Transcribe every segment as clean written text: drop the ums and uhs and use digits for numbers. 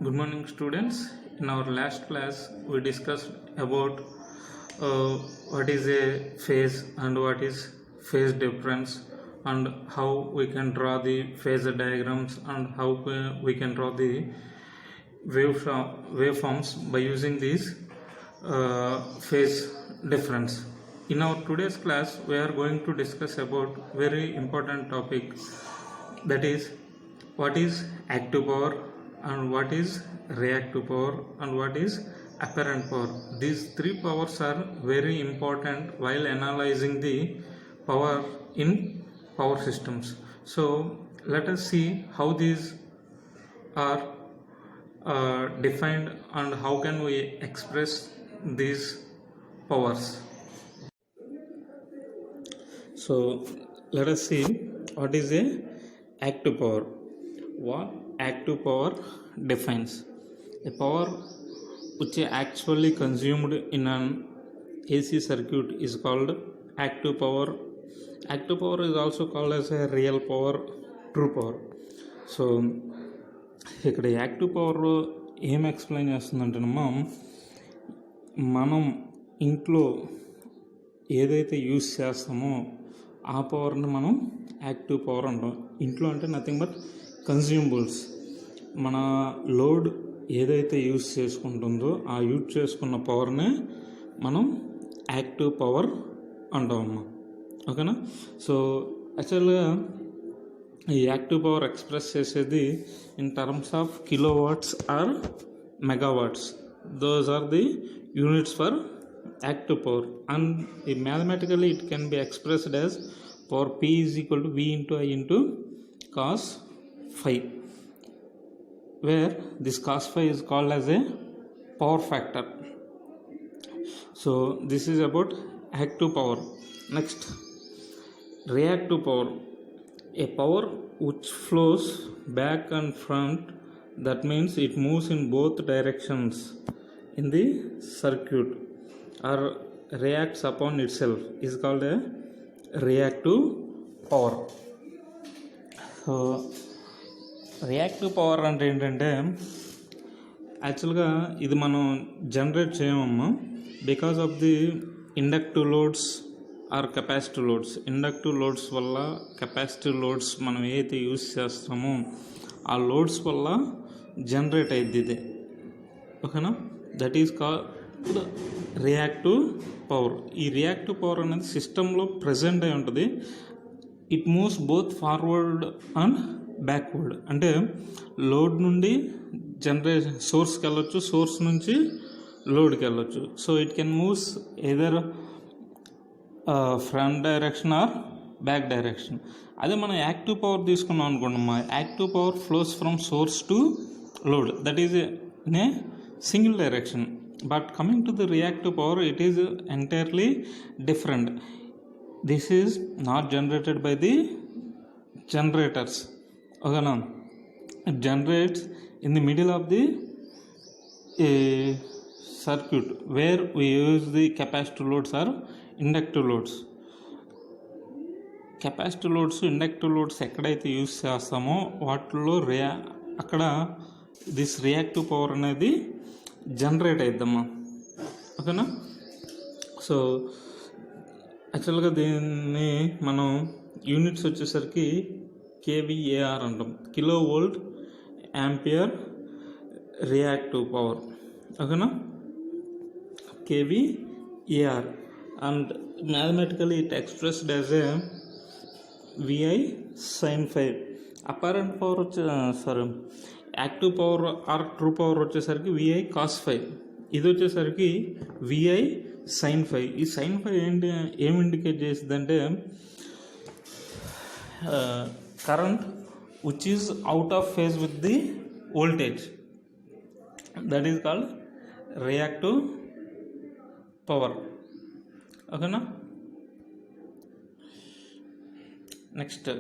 Good morning, students. In our last class, we discussed about what is a phase and what is phase difference, and how we can draw the phasor diagrams, and how we can draw the waveforms by using these phase difference. In our today's class, we are going to discuss about very important topic, that is what is active power and what is reactive power and what is apparent power. These three powers are very important while analyzing the power in power systems. So let us see how these are defined and how can we express these powers. So let us see what is a active power. What active power defines: a power which is actually consumed in an AC circuit is called active power. Active power is also called as a real power, true power. So ఇక్కడ active power ఏం explain చేస్తుందంటేనమ్మా, మనం ఇంట్లో ఏదైతే use చేస్తామో ఆ పవర్ని మనం active power అంటాం. ఇంట్లో అంటే నథింగ్ బట్ కన్జ్యూమబుల్స్. మన లోడ్ ఏదైతే యూస్ చేసుకుంటుందో ఆ యూజ్ చేసుకున్న పవర్నే మనం యాక్టివ్ పవర్ అంటామమ్మా. ఓకేనా? సో యాక్చువల్గా ఈ యాక్టివ్ పవర్ ఎక్స్ప్రెస్ చేసేది in terms of kilowatts or megawatts. Those are the units for active power, and mathematically it can be expressed as power P is equal to V into I into cos phi, where this cos phi is called as a power factor. So this is about active power. Next, reactive power, a power which flows back and front, that means it moves in both directions in the circuit or reacts upon itself, is called a reactive power. So reactive power అంటే ఏంటంటే, యాక్చువల్గా ఇది మనం generate చేయమమ్మా, because of the inductive loads or capacitive loads. Inductive loads వల్ల, capacitive loads మనం ఏదైతే use చేస్తామో ఆ లోడ్స్ వల్ల జనరేట్ అయ్యిద్ది ఇది. ఓకేనా? That is called reactive power. ఈ రియాక్టివ్ పవర్ అనేది సిస్టంలో ప్రజెంట్ అయి ఉంటుంది. It moves both forward and backward. అంటే లోడ్ నుండి జనరేషన్ సోర్స్కి వెళ్ళొచ్చు, సోర్స్ నుంచి లోడ్కి వెళ్ళొచ్చు. So it can moves either front direction are back direction. అదే మనం యాక్టివ్ పవర్ తీసుకున్నాం అనుకోండి, active power flows from source to load, that is in a single direction. But coming to the reactive power, it is entirely different. This is not generated by the generators. Okay, now it generates in the middle of the circuit where we use the capacitive loads or inductive loads. Capacitive loads, inductive loads ఎక్కడైతే use చేస్తామో వాటిల్లో అక్కడ this reactive power అనేది generate అయిద్దమ్మా. ఓకేనా? So యాక్చువల్గా దీన్ని మనం యూనిట్స్ వచ్చేసరికి కేవీఏఆర్ అంటాం, kilo volt ampere reactive power. ఓకేనా? KVAR. And mathematically it expressed as a VI sine phi. Apparent power active power or true power వచ్చేసరికి విఐ కాస్ ఫై. ఇది వచ్చేసరికి విఐ సైన్ ఫై. ఈ సైన్ ఫై ఏం ఇండికేట్ చేస్తుందంటే, current which is out of phase with the voltage. That is called reactive power. ఓకేనా? Next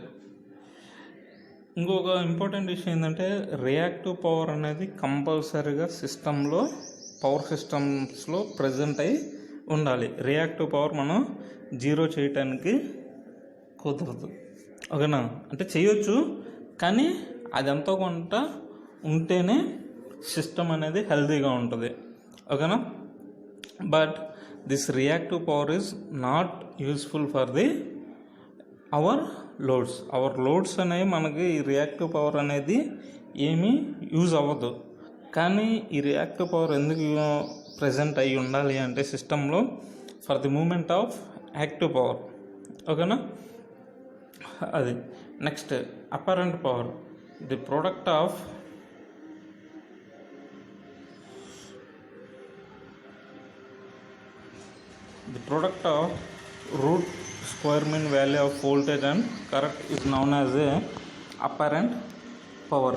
ఇంకొక important విషయం ఏంటంటే, రియాక్టివ్ పవర్ అనేది కంపల్సరీగా సిస్టంలో, పవర్ సిస్టమ్స్లో ప్రజెంట్ అయి ఉండాలి. రియాక్టివ్ పవర్ మనం జీరో చేయటానికి కుదరదు. ఓకేనా? అంటే చేయొచ్చు, కానీ అది ఎంతో కొంత ఉంటేనే సిస్టమ్ అనేది హెల్తీగా ఉంటుంది, ఓకేనా. But this reactive power is not useful for the our loads అనేవి మనకి ఈ రియాక్టివ్ పవర్ అనేది ఏమీ యూజ్ అవ్వదు. కానీ ఈ రియాక్టివ్ పవర్ ఎందుకు ప్రజెంట్ అయ్యి ఉండాలి అంటే సిస్టంలో for the moment of active power, ఓకేనా. అది next apparent power, the product of root square mean value of voltage and current is known as a apparent power.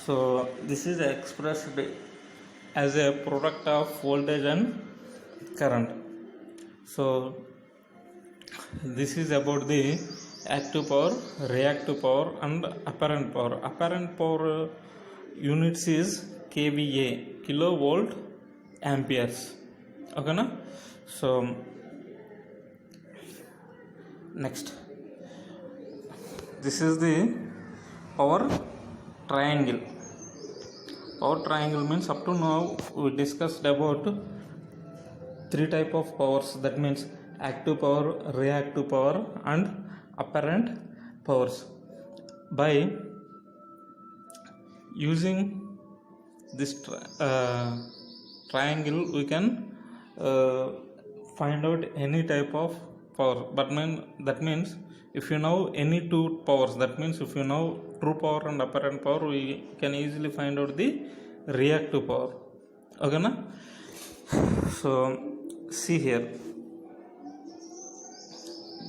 So this is expressed as a product of voltage and current. So this is about the active power, reactive power and apparent power. Apparent power units is kVA, kilovolt amperes, okay na. So next, this is the power triangle. Power triangle means up to now we discussed about 3 type of powers, that means active power, reactive power and apparent powers. By using this triangle we can find out any type of power, but that means if you know any two powers, that means if you know true power and apparent power, we can easily find out the reactive power, okay na. So see here,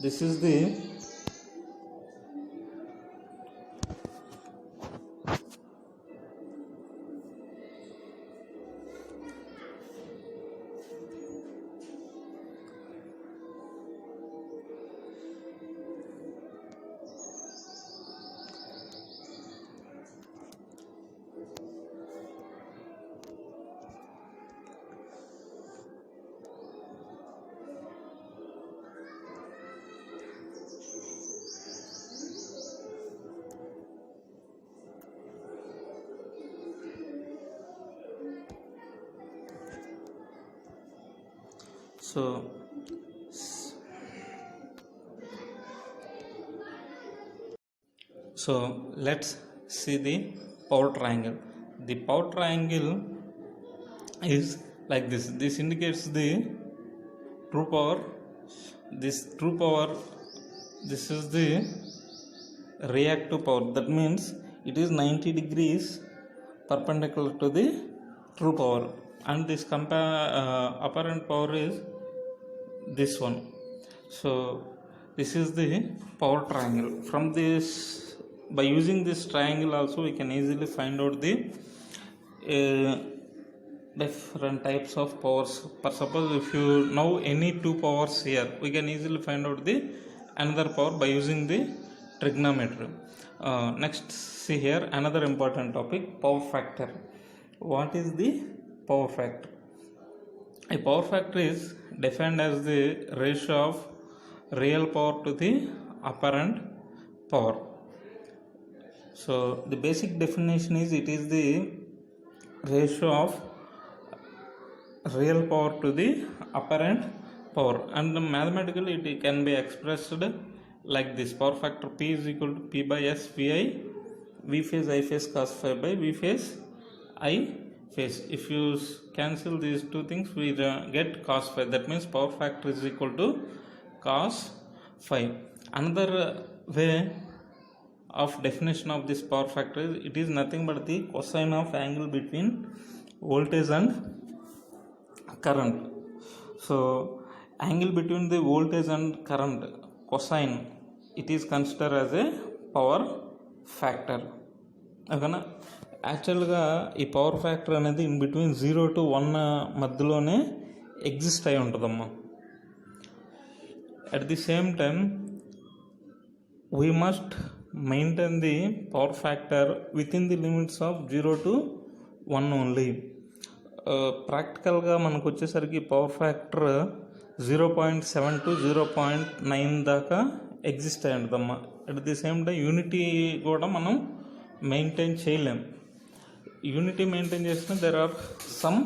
this is the so let's see the power triangle. The power triangle is like this. This indicates the true power, this is the reactive power, that means it is 90 degrees perpendicular to the true power, and this apparent power is this one. So this is the power triangle. From this, by using this triangle also we can easily find out the different types of powers. For suppose if you know any two powers here, we can easily find out the another power by using the trigonometry. Next, see here another important topic, power factor. What is the power factor? A power factor is defined as the ratio of real power to the apparent power. So the basic definition is, it is the ratio of real power to the apparent power, and mathematically it can be expressed like this. Power factor P is equal to P by S VI, V phase I phase cos phi by V phase I phase. If you cancel these two things, we get cos phi. That means power factor is equal to cos phi. Another way of definition of this power factor is, it is nothing but the cosine of angle between voltage and current. So angle between the voltage and current, cosine, it is considered as a power factor, ఓకేనా. యాక్చువల్గా ఈ power factor అనేది in between 0 to 1 మధ్యలోనే exist అయి ఉంటుందమ్మా. At the same time we must maintain the power factor with in the limits of 0 to 1 only. ప్రాక్టికల్గా మనకు వచ్చేసరికి పవర్ ఫ్యాక్టర్ 0.7 to 0.9 దాకా ఎగ్జిస్ట్ అయి ఉంటుందమ్మా. At the same time unity కూడా మనం మెయింటైన్ చేయలేం. యూనిటీ మెయింటైన్ చేసిన there are some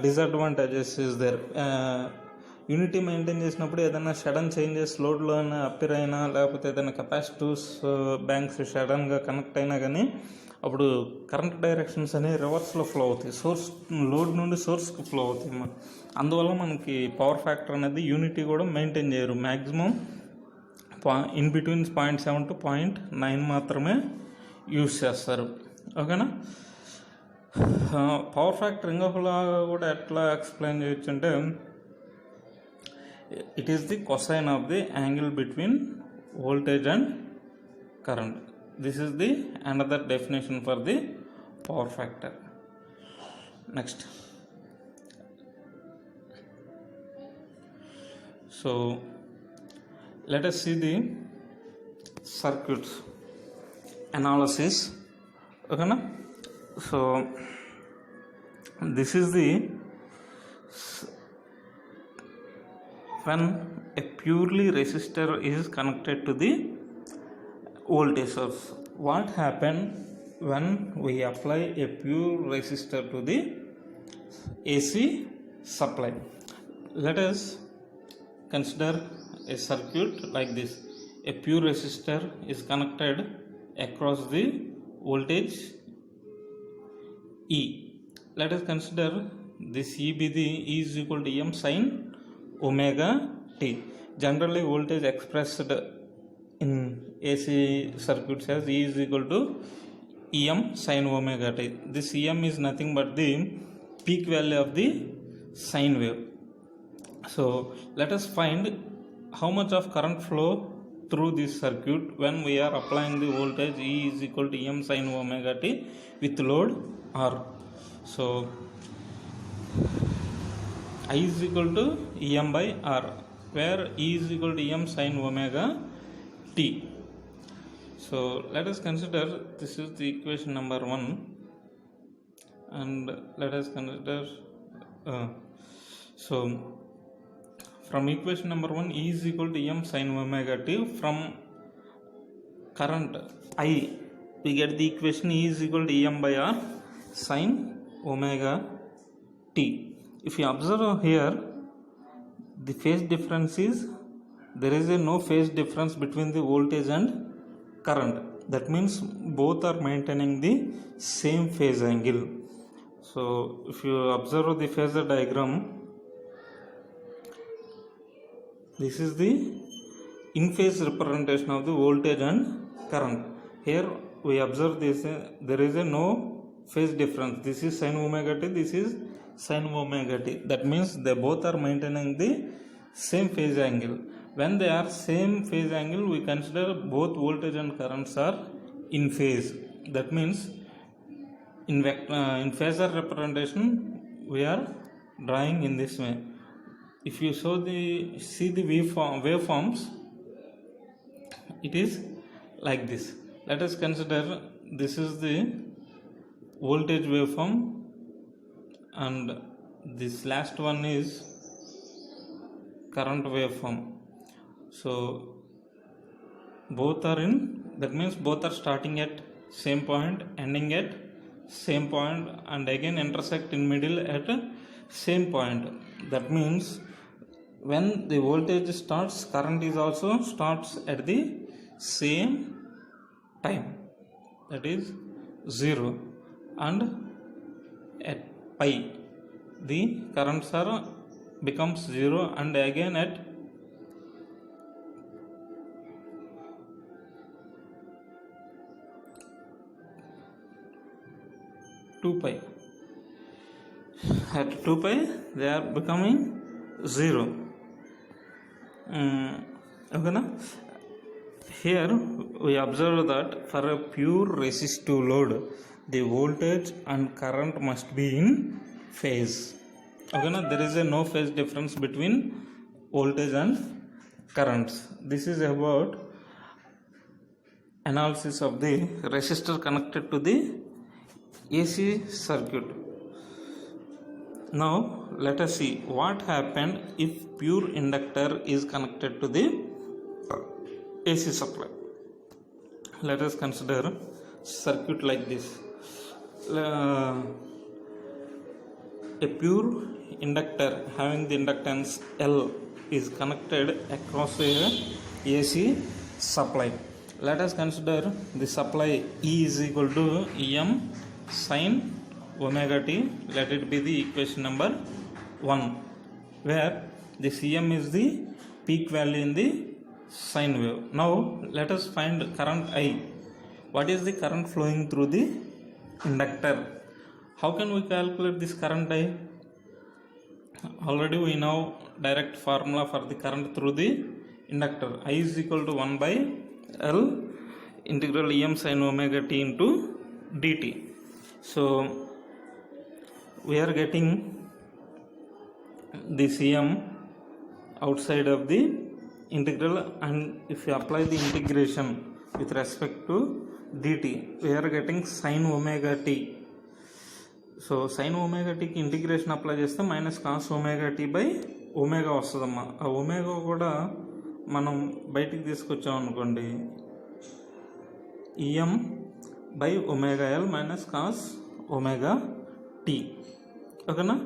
disadvantages is there. Unity maintain చేసినప్పుడు ఏదైనా సడన్ చేంజెస్ లోడ్లో అయినా అపిర్ అయినా, లేకపోతే ఏదైనా కెపాసిటివ్స్ బ్యాంక్స్ సడన్గా కనెక్ట్ అయినా కానీ అప్పుడు కరెంట్ డైరెక్షన్స్ అనేవి రివర్స్లో ఫ్లో అవుతాయి, సోర్స్ లోడ్ నుండి సోర్స్కి ఫ్లో అవుతాయి. అందువల్ల మనకి పవర్ ఫ్యాక్టర్ అనేది యూనిటీ కూడా మెయింటైన్ చేయరు. మ్యాక్సిమం ఇన్ బిట్వీన్ 0.7 to 0.9 మాత్రమే యూజ్ చేస్తారు. ఓకేనా. పవర్ ఫ్యాక్టర్ ఇంకొకలాగా కూడా ఎట్లా ఎక్స్ప్లెయిన్ చేయొచ్చు అంటే, it is the cosine of the angle between voltage and current. This is the another definition for the power factor. Next, so let us see the circuits analysis. Okay na? So this is the when a purely resistor is connected to the voltage source. What happen when we apply a pure resistor to the AC supply? Let us consider a circuit like this. A pure resistor is connected across the voltage E. Let us consider this E be the E is equal to M sin omega t. Generally voltage expressed in AC circuits as E is equal to Em sin omega t. This Em is nothing but the peak value of the sine wave. So let us find how much of current flow through this circuit when we are applying the voltage E is equal to M sin omega t with load R. So I is equal to Em by R, where E is equal to M sin omega t. So let us consider this is the equation number 1, and let us consider so from equation number 1, E is equal to M sin omega t. From current I, we get the equation E is equal to M by R sin omega t. If you observe here, the phase difference is, there is a no phase difference between the voltage and current. That means both are maintaining the same phase angle. So if you observe the phasor diagram, this is the in phase representation of the voltage and current. Here we observe this, there is a no phase difference. This is sin omega t, this is sin omega t. That means they both are maintaining the same phase angle. When they are same phase angle, we consider both voltage and currents are in phase. That means in phasor representation we are drawing in this way. If you see the waveforms, it is like this. Let us consider this is the voltage waveform, and this last one is current waveform. So both are in, that means both are starting at same point, ending at same point, and again intersect in middle at same point. That means when the voltage starts, current is also starts at the same time, that is 0, and at pi the currents are becomes 0, and again at pi. At 2 pi they are becoming 0. Okay na? Here we observe that for a pure resistive load, the voltage and current must be in phase. Okay na? There is a no phase difference between voltage and currents. This is about analysis of the resistor connected to the AC circuit. Now let us see what happened if pure inductor is connected to the AC supply. Let us consider circuit like this. a pure inductor having the inductance L is connected across a AC supply. Let us consider the supply E is equal to Em sin omega t. Let it be the equation number 1, where this Em is the peak value in the sine wave. Now let us find current I. What is the current flowing through the inductor? How can we calculate this current I? Already we know direct formula for the current through the inductor. I is equal to 1 by L integral Em sin omega t into dt. So we are getting this Em outside of the integral, and if you apply the integration with respect to dt, we are getting sin omega t. So sine omega టీకి integration apply చేస్తే minus cos omega t by omega వస్తుందమ్మా. ఆ omega కూడా మనం బయటికి తీసుకొచ్చాం అనుకోండి, EM by omega L minus cos omega t. ఓకేనా?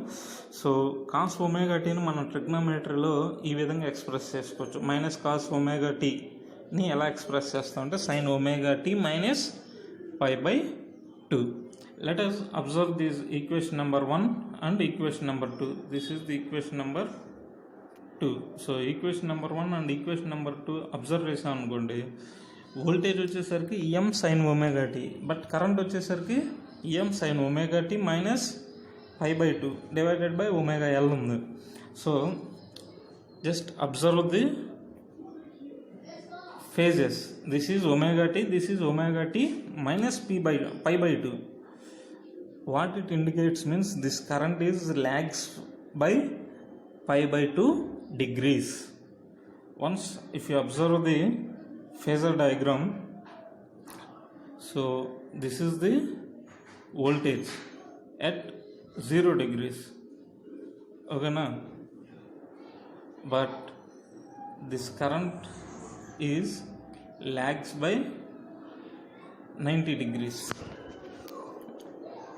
సో కాస్ ఒమేగా టీని మనం ట్రిగ్నోమెట్రీలో ఈ విధంగా ఎక్స్ప్రెస్ చేసుకోవచ్చు. మైనస్ కాస్ ఒమేగా టీని ఎలా ఎక్స్ప్రెస్ చేస్తామంటే sine omega t minus pi by 2. Let us observe this equation number 1 and equation number 2. This is the equation number 2. So equation number 1 and equation number 2 observe చేసాం అనుకోండి, voltage వచ్చేసరికి em sin omega t, but current వచ్చేసరికి em sin omega t minus pi by 2 divided by omega L ఉంది. So just observe the phases. This is omega t, this is omega t minus pi by 2. What it indicates means this current is lags by pi by 2 degrees. Once if you observe the phasor diagram, so this is the voltage at 0 degrees. Okay na? But this current is lags by 90 degrees.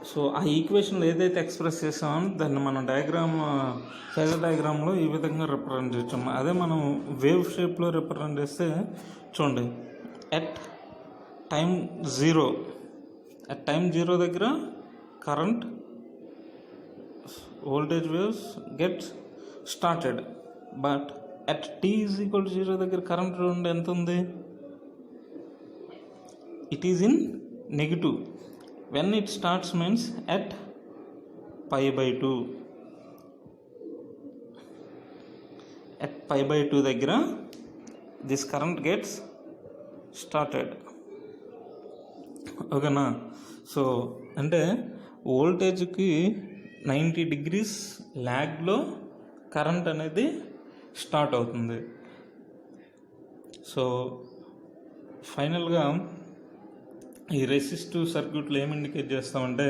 So ఆ ఈక్వేషన్లో ఏదైతే express చేసామో దాన్ని మనం phasor డయాగ్రామ్లో ఈ విధంగా represent చేస్తాము. అదే మనం వేవ్ షేప్లో రిప్రజెంట్ చేస్తే చూడండి, ఎట్ టైం జీరో దగ్గర current voltage waves get started, but at T is equal to 0 దగ్గర కరెంట్ ఎంత ఉంది? It is in negative. When it starts means at pi by 2. At pi by 2 దగ్గర this current gets started. ఓకేనా? So అంటే వోల్టేజ్కి 90 degrees ల్యాగ్లో current అనేది start అవుతుంది. So ఫైనల్గా ఈ రెసిస్టివ్ సర్క్యూట్లో ఏమి ఇండికేట్ చేస్తామంటే,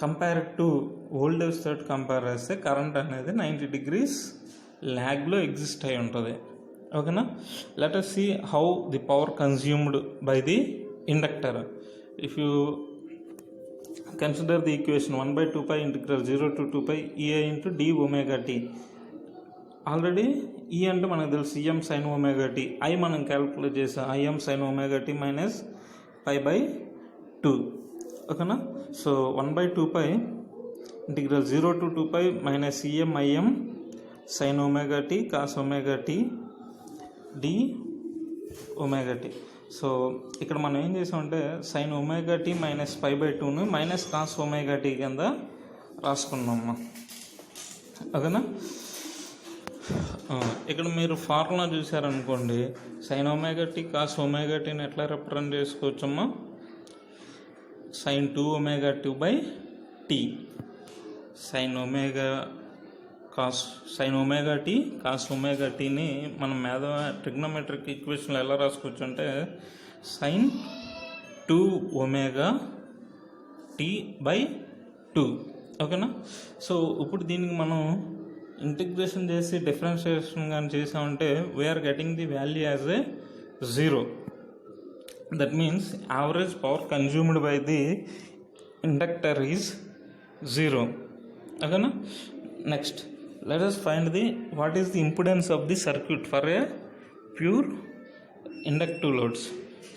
కంపేర్ టు వోల్టేజ్ తోటి కంపేర్ చేస్తే కరెంట్ అనేది 90 degrees ల్యాగ్లో ఎగ్జిస్ట్ అయి ఉంటుంది. ఓకేనా? Let us see how the power consumed by the inductor. If you consider the equation 1 by 2 pi integral 0 to 2 pi ei into d omega t. Already ఈ అంటే మనకు తెలుసు em sin omega t. I మనం క్యాల్కులేట్ చేసాం im sin omega t minus pi by 2. ఓకేనా? సో 1 by 2 pi integral 0 to 2 pi minus im sin omega t cos omega t d omega t. So ఇక్కడ మనం ఏం చేసామంటే sin omega t minus pi by 2ను మైనస్ కాస్ omega t కింద రాసుకున్నామ్మా. ఓకేనా? ఇక్కడ మీరు ఫార్ములా చూసారనుకోండి, sine omega T cos omega టీని ఎట్లా రిప్రజెంట్ చేసుకోవచ్చమ్మా? Sine 2 omega 2 by t. Sine omega T cos omega టీని మనం ట్రిగ్నోమెట్రిక్ ఈక్వేషన్లో ఎలా రాసుకోవచ్చు అంటే సైన్ 2 omega t by 2. ఓకేనా? సో ఇప్పుడు దీనికి మనం ఇంటిగ్రేషన్ చేసి డిఫరెన్షియేషన్ కానీ చేసామంటే we're getting the value as a 0. That means average power consumed by the inductor is 0. Okay na? Next, let us find what is the impedance of the circuit for a pure inductive loads.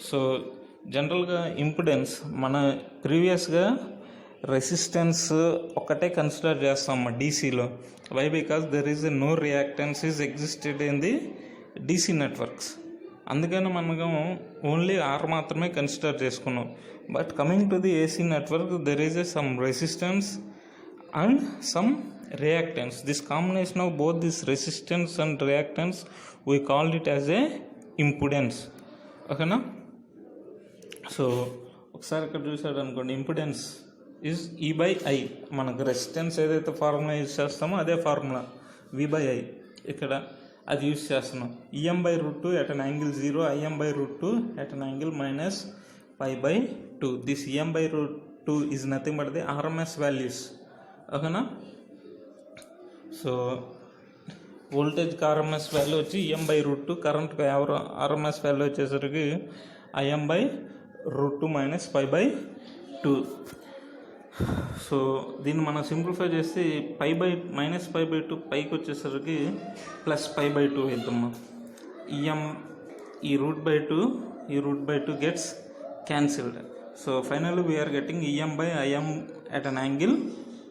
So జనరల్గా impedance మన ప్రీవియస్గా resistance ఒకటే consider చేస్తాం డీసీలో. Why? Because there is no reactance is existed in the DC networks. అందుకని మనము only R మాత్రమే consider చేసుకున్నాం. But coming to the AC network there is some resistance and some reactance. This combination of both this resistance and reactance we called it as a impedance. Okay na? So ఒకసారి ఇక్కడ చూసాడు అనుకోండి, impedance is ఈ by I. మనకు resistance ఏదైతే formula use చేస్తామో అదే formula we by I ఇక్కడ అది యూజ్ చేస్తున్నాం. EM/√2 at an angle 0, IM/√2 at an angle -π/2. This EM/√2 is nothing but the RMS values. ఓకేనా? సో వోల్టేజ్కి RMS వాల్యూ వచ్చి EM/√2, కరెంట్కి RMS వాల్యూ వచ్చేసరికి IM/√2 - π/2. సో దీన్ని మనం సింప్లిఫై చేసి -π/2 పైకి వచ్చేసరికి +π/2 అవుతాము. ఈ √2 gets cancelled. So finally we're getting EM/IM at an angle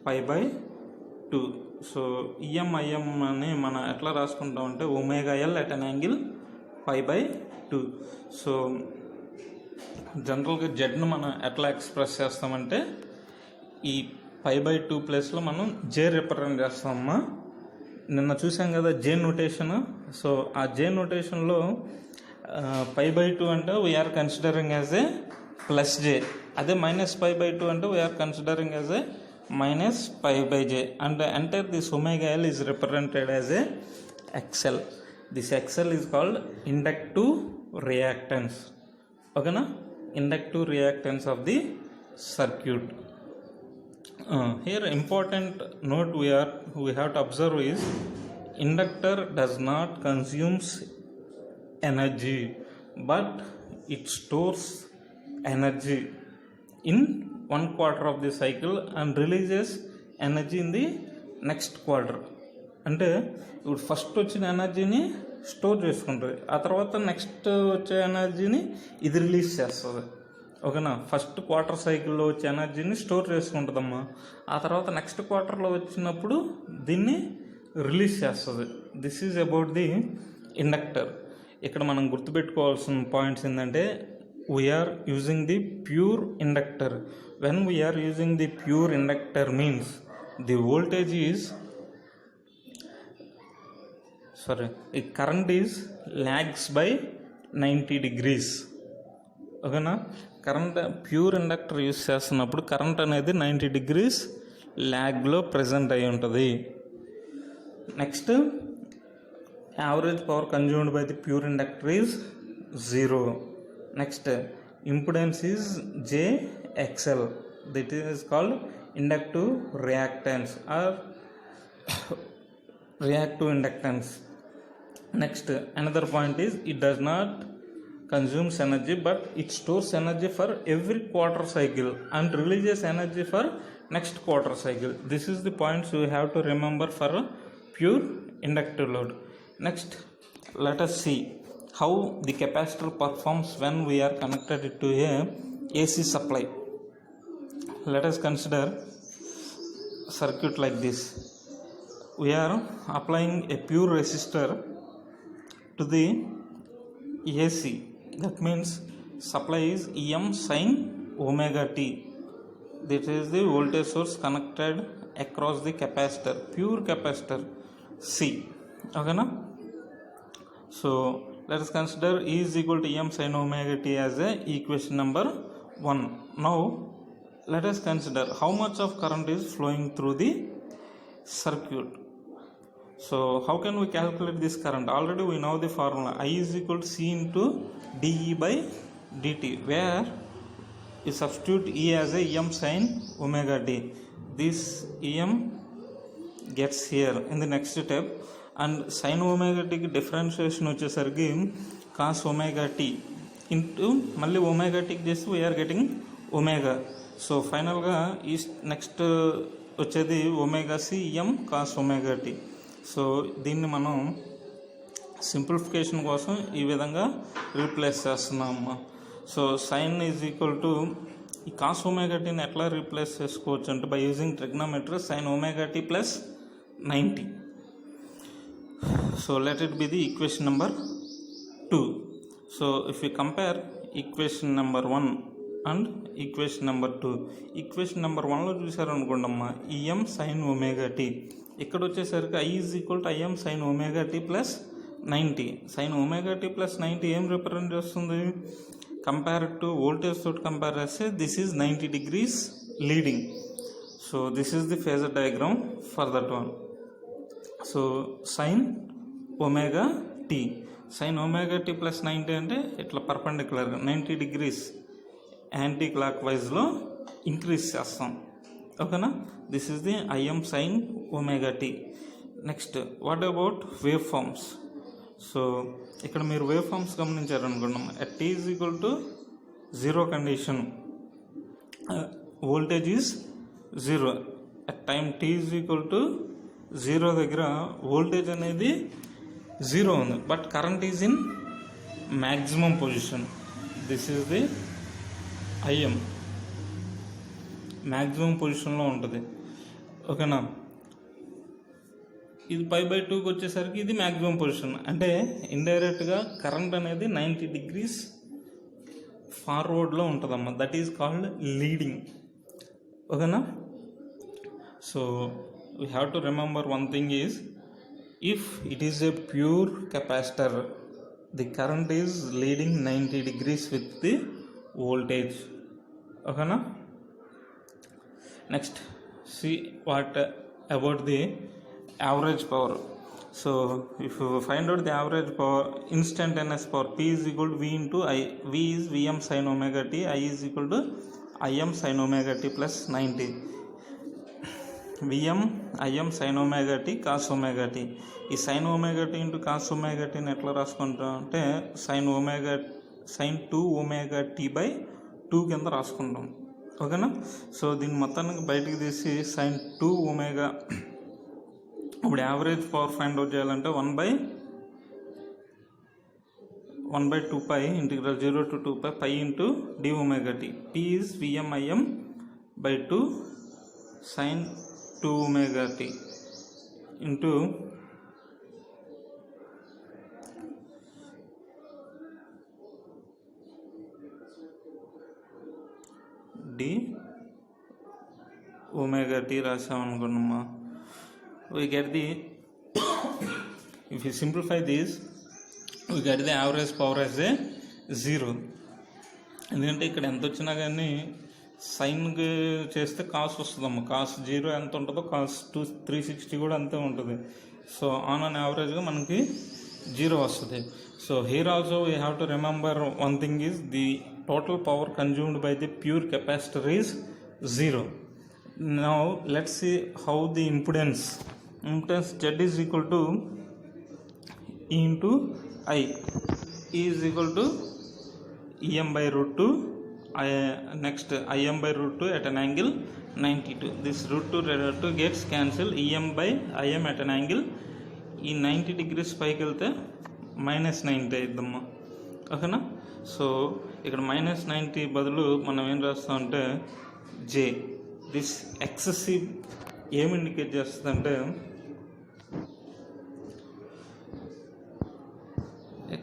π/2. So IM అని మనం ఎట్లా రాసుకుంటామంటే ωL at an angle π/2. So జనరల్గా జెడ్ను మనం ఎట్లా ఎక్స్ప్రెస్ చేస్తామంటే ఈ π/2 ప్లేస్లో మనం జే రిప్రజెంట్ చేస్తామమ్మా. నిన్న చూసాం కదా జే నోటేషన్. సో ఆ జే నోటేషన్లో π/2 అంటే we're considering as a +j. అదే -π/2 అంటే we're considering as a -π/j. and enter this ωL is represented as a XL. This XL is called inductive reactance. Okay na? Inductive reactance of the circuit. Here important note we have to observe is inductor does not consumes energy, but it stores energy in 1/4 of the cycle and releases energy in the next quarter. అంటే ఇప్పుడు first వచ్చిన ఎనర్జీని store చేసుకుంటుంది, ఆ తర్వాత next వచ్చే ఎనర్జీని ఇది రిలీజ్ చేస్తుంది. ఓకేనా? ఫస్ట్ క్వార్టర్ సైకిల్లో వచ్చే ఎనర్జీని స్టోర్ చేసుకుంటుందమ్మా, ఆ తర్వాత నెక్స్ట్ క్వార్టర్లో వచ్చినప్పుడు దీన్ని రిలీజ్ చేస్తుంది. This is about the inductor. ఇక్కడ మనం గుర్తుపెట్టుకోవాల్సిన పాయింట్స్ ఏంటంటే we're using the pure inductor. When we are using the pure inductor means the voltage is current is lags by 90 degrees. ఓకేనా? కరెంట్ ప్యూర్ ఇండక్టర్ యూస్ చేస్తున్నప్పుడు current అనేది 90 degrees ల్యాగ్లో present అయి ఉంటుంది. Next, average power consumed by the pure inductor is 0. Next, impedance is JXL. That is called inductive reactance or reactive inductance. Next, another point is it does not consumes energy, but it stores energy for every quarter cycle and releases energy for next quarter cycle. This is the points you have to remember for a pure inductive load. Next, let us see how the capacitor performs when we are connected to a AC supply. Let us consider circuit like this. We are applying a pure resistor to the AC. That means supply is EM sin omega t. This is the voltage source connected across the capacitor, pure capacitor C. Okay na? So let us consider E is equal to EM sin omega t as a equation number 1. Now let us consider how much of current is flowing through the circuit. So how can we calculate this current? Already we know the formula. I is equal to C into dE by dt, where you substitute E as a EM sin omega t. This EM gets here in the next step, and sin omega t ki differentiation వచ్చేసరికి cos omega t into మళ్ళీ omega టీకి చేస్తే we are getting omega. So ఫైనల్గా ఈ next వచ్చేది omega C M cos omega T. So దీన్ని మనం simplification కోసం ఈ విధంగా రీప్లేస్ చేస్తున్నాము. So sine is equal to ఈ కాస్ ఒమేగా టీని ఎట్లా రీప్లేస్ చేసుకోవచ్చు అంటే by using trigonometry sine omega tea plus 90. So let it be the equation number 2. So if you compare equation number 1 and equation number 2, equation number 1లో చూసారనుకోండమ్మా EM sine omega T, ఇక్కడ వచ్చేసరికి I is equal to IM sine omega tea plus 90. Sine omega tea plus 90 ఏం represent చేస్తుంది? Compare to voltage తోటి compare చేస్తే this is 90 degrees leading. So this is the phasor diagram for that one. So sine omega t, sine omega tea plus 90 అంటే ఇట్లా పర్పెండిక్యులర్గా 90 degrees anti clock వైజ్లో increase చేస్తాం. ఓకేనా? This is the IM sine omega t. Next what about waveforms? So ఇక్కడ మీరు wave forms గమనించారనుకున్నాం. At T is equal to 0 condition voltage is 0. At time T is equal to 0 దగ్గర voltage అనేది 0 ఉంది, but current is in maximum position. This is the IM maximum పొజిషన్లో ఉంటుంది. ఓకేనా? ఇది 5/2కి వచ్చేసరికి ఇది మ్యాక్సిమం పొజిషన్, అంటే ఇండైరెక్ట్గా కరెంట్ అనేది 90 degrees ఫార్వర్డ్లో ఉంటుందమ్మా. That is called leading. ఓకేనా? So we have to remember one thing is if it is a pure capacitor the current is leading 90 degrees with the voltage. ఓకేనా? Next see what about the average power. So if you find out the average power, instantaneous power, P is equal to V into I. V is Vm sin omega t, I is equal to Im sin omega t plus 90. Vm Im sin omega t cos omega t. ఈ sin omega t into cos omega t ని ఎట్లా రాసుకుంటాం అంటే sin 2 omega t by 2 కింద రాసుకుంటాం. ఓకేనా? So దీన్ని మొత్తానికి బయటికి తీసి sin 2 omega, ఇప్పుడు యావరేజ్ పవర్ ఫైండ్ అవుట్ చేయాలంటే 1/2π integral 0 to 2π π into d omega t. P is Vm Im by 2 sin 2 omega t into d omega t రాసామనుకున్నామా. we get the if you simplify this we get the average power as a 0. ఎందుకంటే ఇక్కడ ఎంత వచ్చినా కానీ సైన్కి చేస్తే cos వస్తుందమ్మా. Cos 0 ఎంత ఉంటుందో cos 360 కూడా అంతే ఉంటుంది. సో ఆన్ యావరేజ్గా మనకి 0 వస్తుంది. So here also we have to remember one thing is the total power consumed by the pure capacitor is 0. Now let's see how the impedance Z is equal to E into I. E is equal to Em by root 2. Next Im by root 2 at an angle 92. This root 2 gets cancelled. Em by Im at an angle ఈ 90 degrees పైకి వెళ్తే -90 అయిద్దమ్మా. ఓకేనా? So ఇక్కడ -90 బదులు మనం ఏం రాస్తామంటే జే. This excessive ఏం indicate చేస్తుందంటే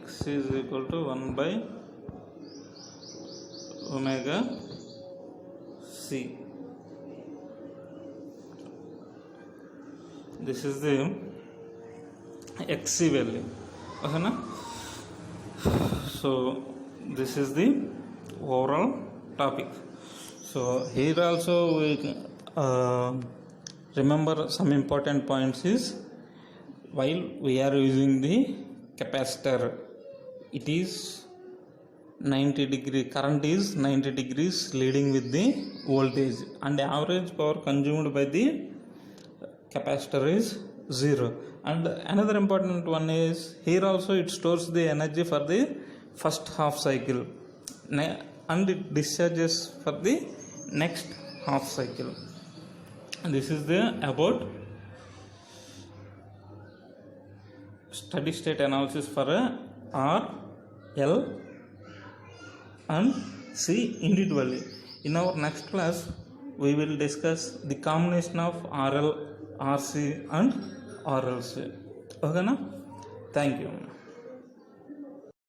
x is equal to 1/omega c. This is the xc value. ఓకేనా? So this is the overall topic. So here also we remember some important points is while we are using the capacitor, it is 90 degree, current is 90 degrees leading with the voltage, and the average power consumed by the capacitor is 0. And another important one is here also it stores the energy for the first half cycle and it discharges for the next half cycle. And this is the about steady state analysis for a R, L and C individually. In our next class we will discuss the combination of RL, RC and RLC. Okay na? Thank you.